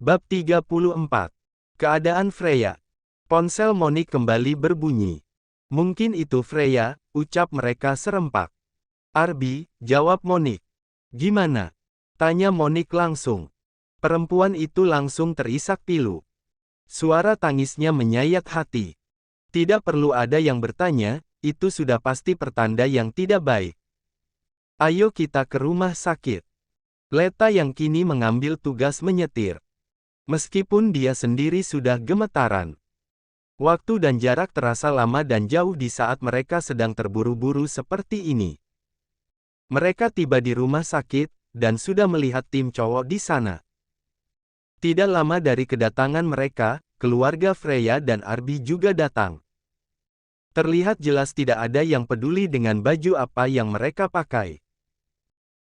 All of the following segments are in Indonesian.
Bab 34. Keadaan Freya. Ponsel Monique kembali berbunyi. Mungkin itu Freya, ucap mereka serempak. Arby, jawab Monique. Gimana? Tanya Monique langsung. Perempuan itu langsung terisak pilu. Suara tangisnya menyayat hati. Tidak perlu ada yang bertanya, itu sudah pasti pertanda yang tidak baik. Ayo kita ke rumah sakit. Leta yang kini mengambil tugas menyetir. Meskipun dia sendiri sudah gemetaran. Waktu dan jarak terasa lama dan jauh di saat mereka sedang terburu-buru seperti ini. Mereka tiba di rumah sakit, dan sudah melihat tim cowok di sana. Tidak lama dari kedatangan mereka, keluarga Freya dan Arby juga datang. Terlihat jelas tidak ada yang peduli dengan baju apa yang mereka pakai.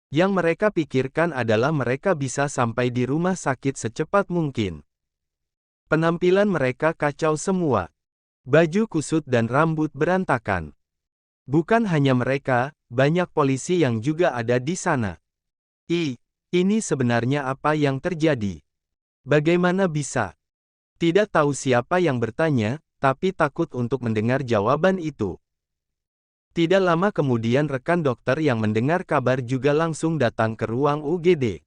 Yang mereka pikirkan adalah mereka bisa sampai di rumah sakit secepat mungkin. Penampilan mereka kacau semua. Baju kusut dan rambut berantakan. Bukan hanya mereka, banyak polisi yang juga ada di sana. Ini sebenarnya apa yang terjadi? Bagaimana bisa? Tidak tahu siapa yang bertanya, tapi takut untuk mendengar jawaban itu. Tidak lama kemudian rekan dokter yang mendengar kabar juga langsung datang ke ruang UGD.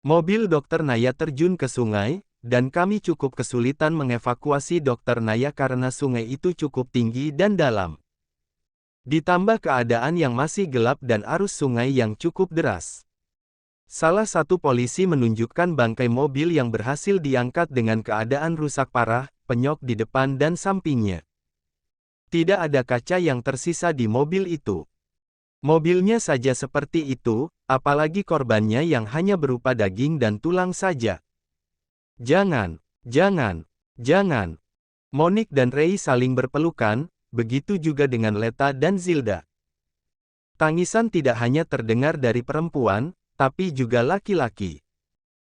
Mobil Dr. Naya terjun ke sungai, dan kami cukup kesulitan mengevakuasi Dr. Naya karena sungai itu cukup tinggi dan dalam. Ditambah keadaan yang masih gelap dan arus sungai yang cukup deras. Salah satu polisi menunjukkan bangkai mobil yang berhasil diangkat dengan keadaan rusak parah, penyok di depan dan sampingnya. Tidak ada kaca yang tersisa di mobil itu. Mobilnya saja seperti itu, apalagi korbannya yang hanya berupa daging dan tulang saja. Jangan. Monique dan Ray saling berpelukan, begitu juga dengan Leta dan Zilda. Tangisan tidak hanya terdengar dari perempuan, tapi juga laki-laki.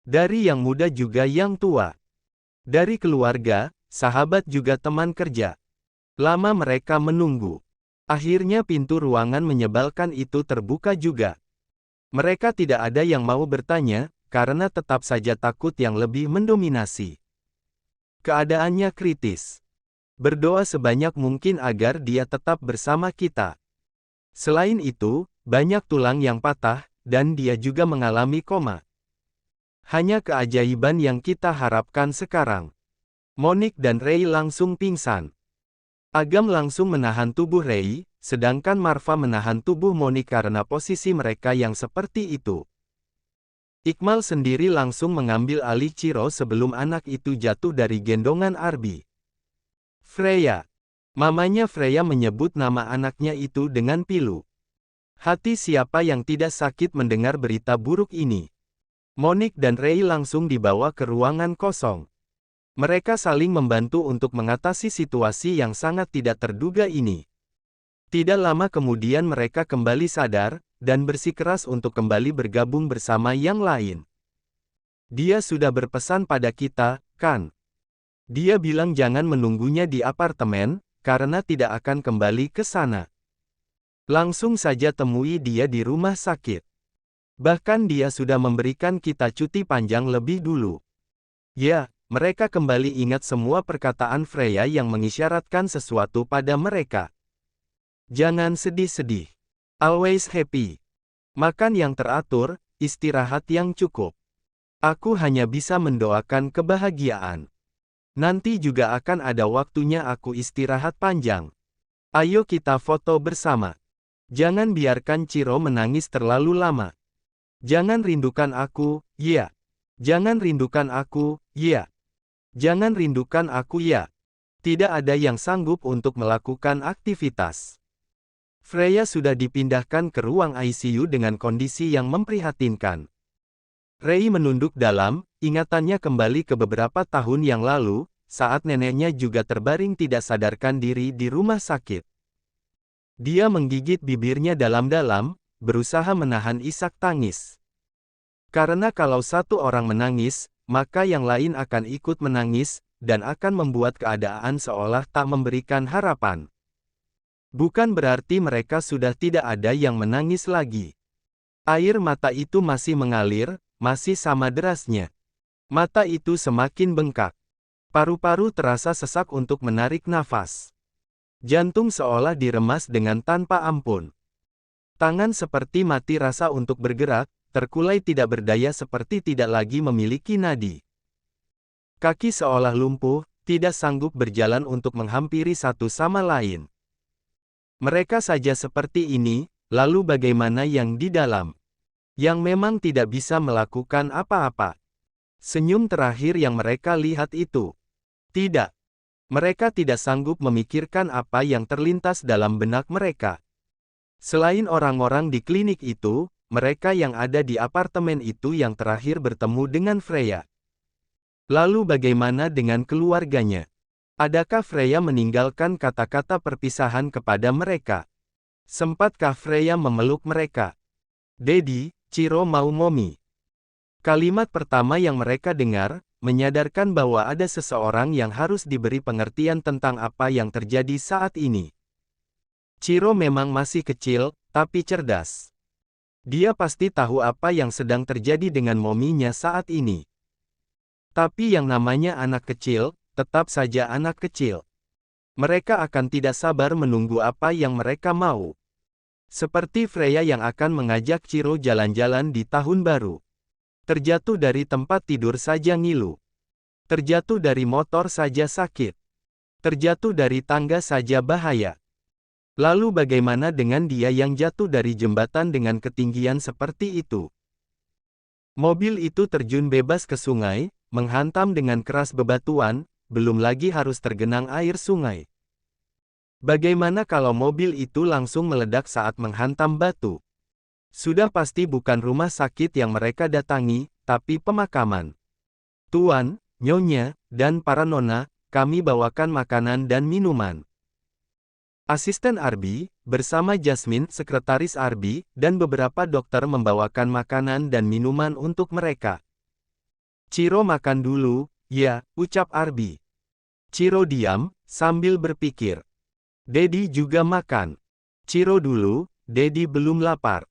Dari yang muda juga yang tua. Dari keluarga, sahabat juga teman kerja. Lama mereka menunggu. Akhirnya pintu ruangan menyebalkan itu terbuka juga. Mereka tidak ada yang mau bertanya, karena tetap saja takut yang lebih mendominasi. Keadaannya kritis. Berdoa sebanyak mungkin agar dia tetap bersama kita. Selain itu, banyak tulang yang patah, dan dia juga mengalami koma. Hanya keajaiban yang kita harapkan sekarang. Monique dan Ray langsung pingsan. Agam langsung menahan tubuh Ray, sedangkan Marva menahan tubuh Monique karena posisi mereka yang seperti itu. Iqmal sendiri langsung mengambil alih Ciro sebelum anak itu jatuh dari gendongan Arby. Freya. Mamanya Freya menyebut nama anaknya itu dengan pilu. Hati siapa yang tidak sakit mendengar berita buruk ini. Monique dan Ray langsung dibawa ke ruangan kosong. Mereka saling membantu untuk mengatasi situasi yang sangat tidak terduga ini. Tidak lama kemudian mereka kembali sadar, dan bersikeras untuk kembali bergabung bersama yang lain. Dia sudah berpesan pada kita, kan? Dia bilang jangan menunggunya di apartemen, karena tidak akan kembali ke sana. Langsung saja temui dia di rumah sakit. Bahkan dia sudah memberikan kita cuti panjang lebih dulu. Ya. Mereka kembali ingat semua perkataan Freya yang mengisyaratkan sesuatu pada mereka. Jangan sedih-sedih. Always happy. Makan yang teratur, istirahat yang cukup. Aku hanya bisa mendoakan kebahagiaan. Nanti juga akan ada waktunya aku istirahat panjang. Ayo kita foto bersama. Jangan biarkan Ciro menangis terlalu lama. Jangan rindukan aku, ya. Jangan rindukan aku, ya. Jangan rindukan aku ya. Tidak ada yang sanggup untuk melakukan aktivitas. Freya sudah dipindahkan ke ruang ICU dengan kondisi yang memprihatinkan. Ray menunduk dalam, ingatannya kembali ke beberapa tahun yang lalu, saat neneknya juga terbaring tidak sadarkan diri di rumah sakit. Dia menggigit bibirnya dalam-dalam, berusaha menahan isak tangis. Karena kalau satu orang menangis, maka yang lain akan ikut menangis, dan akan membuat keadaan seolah tak memberikan harapan. Bukan berarti mereka sudah tidak ada yang menangis lagi. Air mata itu masih mengalir, masih sama derasnya. Mata itu semakin bengkak. Paru-paru terasa sesak untuk menarik nafas. Jantung seolah diremas dengan tanpa ampun. Tangan seperti mati rasa untuk bergerak, terkulai tidak berdaya seperti tidak lagi memiliki nadi. Kaki seolah lumpuh, tidak sanggup berjalan untuk menghampiri satu sama lain. Mereka saja seperti ini, lalu bagaimana yang di dalam? Yang memang tidak bisa melakukan apa-apa. Senyum terakhir yang mereka lihat itu. Tidak. Mereka tidak sanggup memikirkan apa yang terlintas dalam benak mereka. Selain orang-orang di klinik itu, mereka yang ada di apartemen itu yang terakhir bertemu dengan Freya. Lalu bagaimana dengan keluarganya? Adakah Freya meninggalkan kata-kata perpisahan kepada mereka? Sempatkah Freya memeluk mereka? Dedi, Chiro mau Momi. Kalimat pertama yang mereka dengar, menyadarkan bahwa ada seseorang yang harus diberi pengertian tentang apa yang terjadi saat ini. Chiro memang masih kecil, tapi cerdas. Dia pasti tahu apa yang sedang terjadi dengan mominya saat ini. Tapi yang namanya anak kecil, tetap saja anak kecil. Mereka akan tidak sabar menunggu apa yang mereka mau. Seperti Freya yang akan mengajak Chiro jalan-jalan di tahun baru. Terjatuh dari tempat tidur saja ngilu. Terjatuh dari motor saja sakit. Terjatuh dari tangga saja bahaya. Lalu bagaimana dengan dia yang jatuh dari jembatan dengan ketinggian seperti itu? Mobil itu terjun bebas ke sungai, menghantam dengan keras bebatuan, belum lagi harus tergenang air sungai. Bagaimana kalau mobil itu langsung meledak saat menghantam batu? Sudah pasti bukan rumah sakit yang mereka datangi, tapi pemakaman. Tuan, Nyonya, dan para nona, kami bawakan makanan dan minuman. Asisten Arby, bersama Jasmine, sekretaris Arby, dan beberapa dokter membawakan makanan dan minuman untuk mereka. Chiro makan dulu, ya, ucap Arby. Chiro diam, sambil berpikir. Dedi juga makan. Chiro dulu, Dedi belum lapar.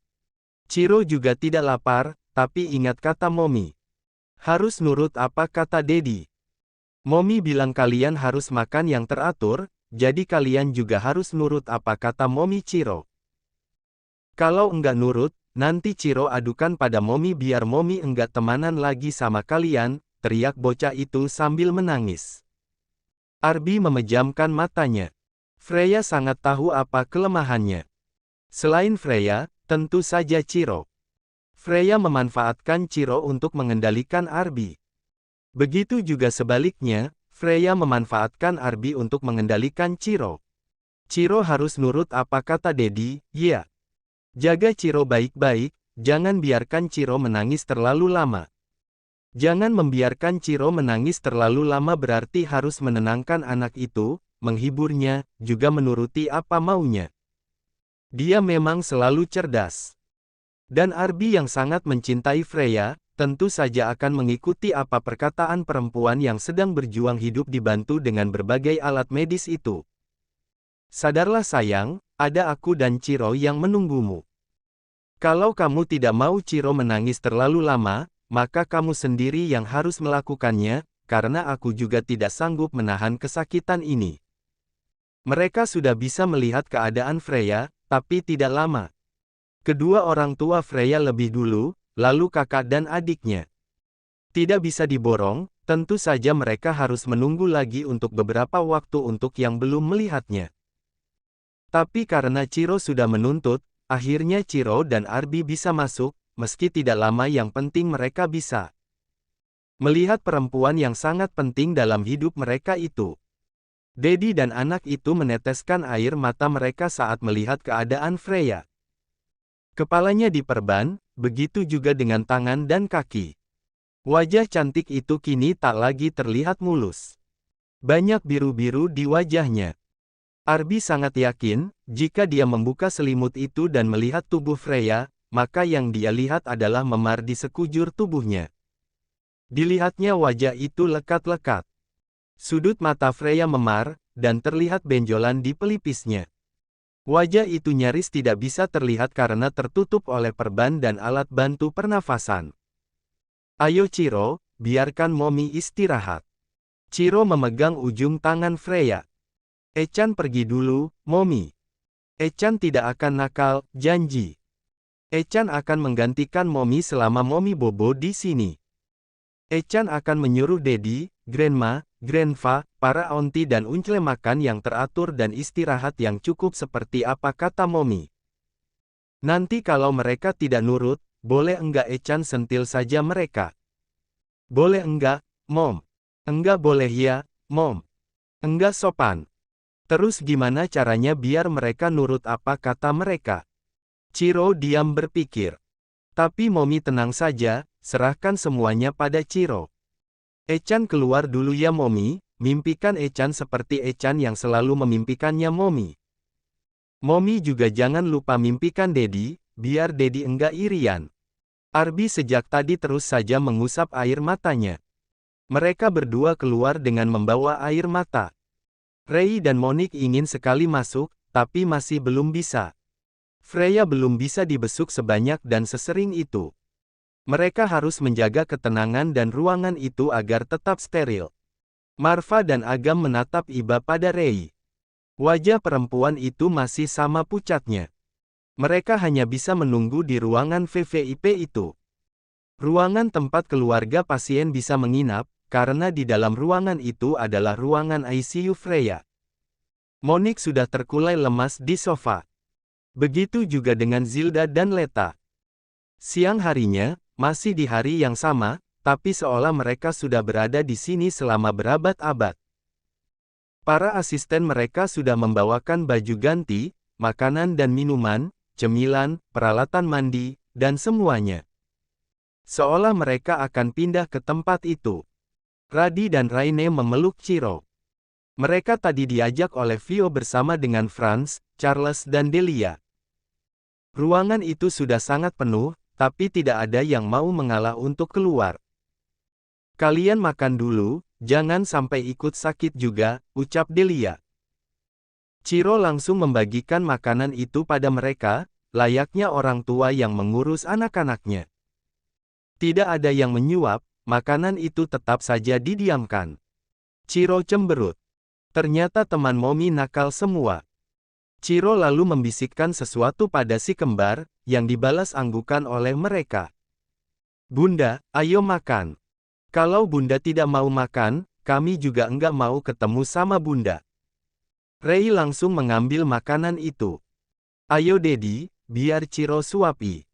Chiro juga tidak lapar, tapi ingat kata Momi. Harus nurut apa kata Dedi. Momi bilang kalian harus makan yang teratur, jadi kalian juga harus nurut apa kata Momi Chiro. Kalau enggak nurut, nanti Chiro adukan pada Momi biar Momi enggak temanan lagi sama kalian, teriak bocah itu sambil menangis. Arby memejamkan matanya. Freya sangat tahu apa kelemahannya. Selain Freya, tentu saja Chiro. Freya memanfaatkan Chiro untuk mengendalikan Arby. Begitu juga sebaliknya, Freya memanfaatkan Arby untuk mengendalikan Chiro. Chiro harus nurut apa kata Dedi, ya. Jaga Chiro baik-baik, jangan biarkan Chiro menangis terlalu lama. Jangan membiarkan Chiro menangis terlalu lama berarti harus menenangkan anak itu, menghiburnya, juga menuruti apa maunya. Dia memang selalu cerdas. Dan Arby yang sangat mencintai Freya, tentu saja akan mengikuti apa perkataan perempuan yang sedang berjuang hidup dibantu dengan berbagai alat medis itu. Sadarlah sayang, ada aku dan Chiro yang menunggumu. Kalau kamu tidak mau Chiro menangis terlalu lama, maka kamu sendiri yang harus melakukannya, karena aku juga tidak sanggup menahan kesakitan ini. Mereka sudah bisa melihat keadaan Freya, tapi tidak lama. Kedua orang tua Freya lebih dulu, lalu kakak dan adiknya. Tidak bisa diborong, tentu saja mereka harus menunggu lagi untuk beberapa waktu untuk yang belum melihatnya. Tapi karena Chiro sudah menuntut, akhirnya Chiro dan Arby bisa masuk, meski tidak lama yang penting mereka bisa melihat perempuan yang sangat penting dalam hidup mereka itu. Dedi dan anak itu meneteskan air mata mereka saat melihat keadaan Freya. Kepalanya diperban, begitu juga dengan tangan dan kaki. Wajah cantik itu kini tak lagi terlihat mulus. Banyak biru-biru di wajahnya. Arby sangat yakin, jika dia membuka selimut itu dan melihat tubuh Freya, maka yang dia lihat adalah memar di sekujur tubuhnya. Dilihatnya wajah itu lekat-lekat. Sudut mata Freya memar, dan terlihat benjolan di pelipisnya. Wajah itu nyaris tidak bisa terlihat karena tertutup oleh perban dan alat bantu pernafasan. Ayo Chiro, biarkan Momi istirahat. Chiro memegang ujung tangan Freya. Echan pergi dulu, Momi. Echan tidak akan nakal, janji. Echan akan menggantikan Momi selama Momi bobo di sini. Echan akan menyuruh Dedi, Grandma, Grandpa, para auntie dan uncle makan yang teratur dan istirahat yang cukup seperti apa kata Momi. Nanti kalau mereka tidak nurut, boleh enggak Echan sentil saja mereka? Boleh enggak, Mom? Enggak boleh ya, Mom. Enggak sopan. Terus gimana caranya biar mereka nurut apa kata mereka? Chiro diam berpikir. Tapi Momi tenang saja, serahkan semuanya pada Chiro. Echan keluar dulu ya Momi, mimpikan Echan seperti Echan yang selalu memimpikannya Momi. Momi juga jangan lupa mimpikan Dedi, biar Dedi enggak irian. Arby sejak tadi terus saja mengusap air matanya. Mereka berdua keluar dengan membawa air mata. Rei dan Monique ingin sekali masuk, tapi masih belum bisa. Freya belum bisa dibesuk sebanyak dan sesering itu. Mereka harus menjaga ketenangan dan ruangan itu agar tetap steril. Marva dan Agam menatap iba pada Rei. Wajah perempuan itu masih sama pucatnya. Mereka hanya bisa menunggu di ruangan VVIP itu. Ruangan tempat keluarga pasien bisa menginap, karena di dalam ruangan itu adalah ruangan ICU Freya. Monique sudah terkulai lemas di sofa. Begitu juga dengan Zilda dan Leta. Siang harinya, masih di hari yang sama, tapi seolah mereka sudah berada di sini selama berabad-abad. Para asisten mereka sudah membawakan baju ganti, makanan dan minuman, cemilan, peralatan mandi, dan semuanya. Seolah mereka akan pindah ke tempat itu. Radi dan Raine memeluk Chiro. Mereka tadi diajak oleh Vio bersama dengan Franz, Charles dan Delia. Ruangan itu sudah sangat penuh, tapi tidak ada yang mau mengalah untuk keluar. Kalian makan dulu, jangan sampai ikut sakit juga, ucap Delia. Chiro langsung membagikan makanan itu pada mereka, layaknya orang tua yang mengurus anak-anaknya. Tidak ada yang menyuap, makanan itu tetap saja didiamkan. Chiro cemberut. Ternyata teman Momi nakal semua. Chiro lalu membisikkan sesuatu pada si kembar, yang dibalas anggukan oleh mereka. Bunda, ayo makan. Kalau Bunda tidak mau makan, kami juga enggak mau ketemu sama Bunda. Rei langsung mengambil makanan itu. Ayo Dedi, biar Chiro suapi.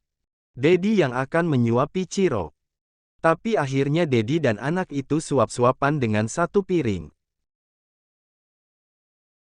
Dedi yang akan menyuapi Chiro. Tapi akhirnya Dedi dan anak itu suap-suapan dengan satu piring.